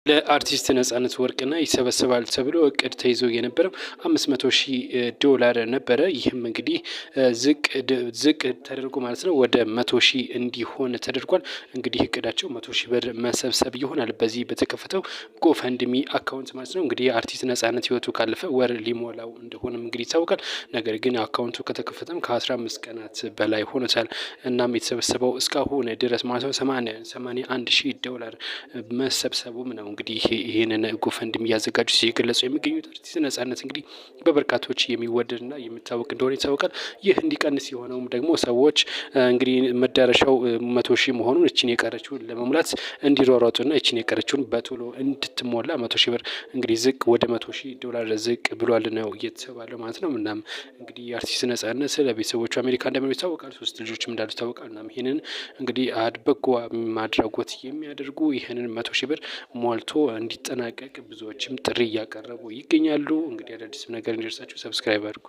ለአርቲስት ነጻነት ወርቅና ይሰበሰባል ተብሎ እቅድ ተይዞ የነበረው $500,000 ነበረ። ይህም እንግዲህ ዝቅ ተደርጎ ማለት ነው ወደ 100,000 እንዲሆን ተደርጓል። እንግዲህ እቅዳቸው 100,000 ብር መሰብሰብ ይሆናል በዚህ በተከፈተው ጎፈንድሚ አካውንት ማለት ነው። እንግዲህ አርቲስት ነጻነት ህይወቱ ካለፈ ወር ሊሞላው እንደሆነም እንግዲህ ይታወቃል። ነገር ግን አካውንቱ ከተከፈተም ከ15 ቀናት በላይ ሆኖታል። እናም የተሰበሰበው እስካሁን ድረስ ማለት ነው $81,000 መሰብሰቡም ነው። እንግዲህ ይህንን ጎፈንድሚ እያዘጋጁ ሲገለጹ የሚገኙት አርቲስት ነጻነት እንግዲህ በበርካቶች የሚወደድና የሚታወቅ እንደሆነ ይታወቃል። ይህ እንዲቀንስ የሆነውም ደግሞ ሰዎች እንግዲህ መዳረሻው 100,000 መሆኑን እችን የቀረችውን ለመሙላት እንዲሯሯጡና እችን የቀረችውን በቶሎ እንድትሞላ 100,000 ብር እንግዲህ ዝቅ ወደ $100,000 ዝቅ ብሏል ነው እየተባለው ማለት ነው። እናም እንግዲህ አርቲስት ነጻነት ስለ ቤተሰቦቹ አሜሪካ እንደሚኖር ይታወቃል። 3 ልጆችም እንዳሉ ይታወቃል። እናም ይህንን እንግዲህ በጎ ማድረጎት የሚያደርጉ ይህንን 100,000 ብር ሞልቶ እንዲጠናቀቅ ብዙዎችም ጥሪ እያቀረቡ ይገኛሉ። እንግዲህ አዳዲስ ነገር እንዲደርሳችሁ ሰብስክራይብ አድርጉ።